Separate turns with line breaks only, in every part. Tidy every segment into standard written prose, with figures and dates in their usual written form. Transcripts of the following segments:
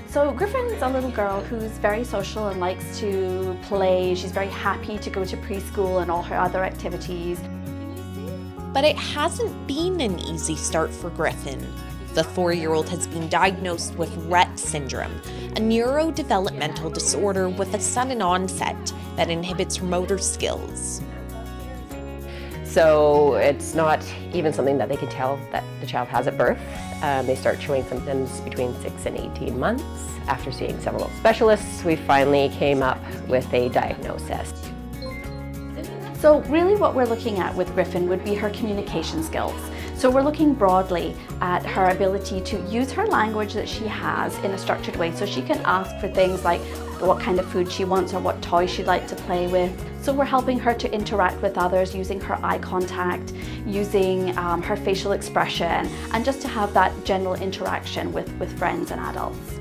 So Gryphon's a little girl who's very social and likes to play. She's very happy to go to preschool and all her other activities.
But it hasn't been an easy start for Gryphon. The 4-year-old has been diagnosed with Rett syndrome, a neurodevelopmental disorder with a sudden onset that inhibits her motor skills.
So it's not even something that they can tell that the child has at birth. They start showing symptoms between 6 and 18 months. After seeing several specialists, we finally came up with a diagnosis.
So really what we're looking at with Gryphon would be her communication skills. So we're looking broadly at her ability to use her language that she has in a structured way. So she can ask for things like what kind of food she wants or what toy she'd like to play with. So we're helping her to interact with others using her eye contact, using her facial expression, and just to have that general interaction with friends and adults.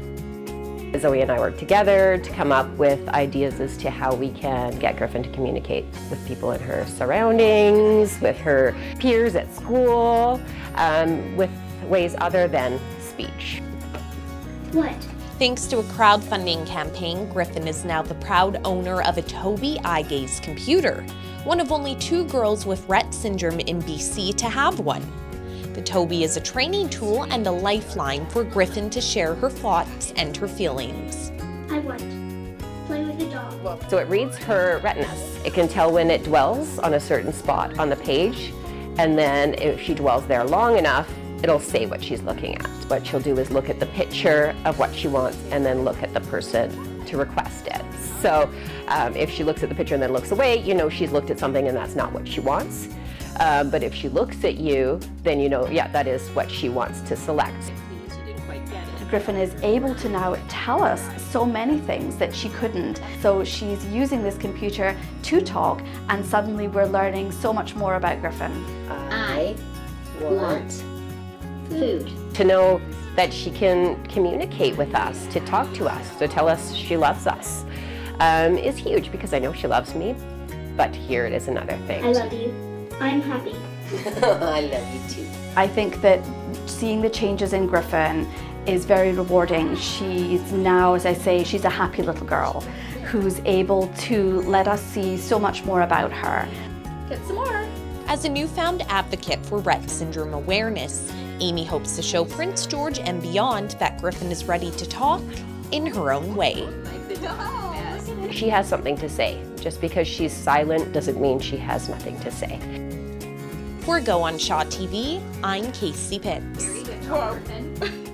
Zoe and I work together to come up with ideas as to how we can get Gryphon to communicate with people in her surroundings, with her peers at school, with ways other than speech.
What?
Thanks to a crowdfunding campaign, Gryphon is now the proud owner of a Tobii eye gaze computer, one of only 2 girls with Rett syndrome in BC to have one. The Tobii is a training tool and a lifeline for Gryphon to share her thoughts and her feelings.
I want to play with a dog.
So it reads her retinas. It can tell when it dwells on a certain spot on the page, and then if she dwells there long enough, it'll say what she's looking at. What she'll do is look at the picture of what she wants and then look at the person to request it. So if she looks at the picture and then looks away, you know she's looked at something and that's not what she wants. But if she looks at you, then you know, yeah, that is what she wants to select.
Gryphon is able to now tell us so many things that she couldn't. So she's using this computer to talk, and suddenly we're learning so much more about Gryphon.
I want food.
To know that she can communicate with us, to talk to us, to tell us she loves us, is huge, because I know she loves me, but here it is another thing.
I love you. I'm happy.
I love you too.
I think that seeing the changes in Gryphon is very rewarding. She's now, as I say, she's a happy little girl who's able to let us see so much more about her.
Get some more.
As a newfound advocate for Rett syndrome awareness, Amy hopes to show Prince George and beyond that Gryphon is ready to talk in her own way.
She has something to say. Just because she's silent doesn't mean she has nothing to say.
For Go on Shaw TV, I'm Casey Pitts.
Here you go.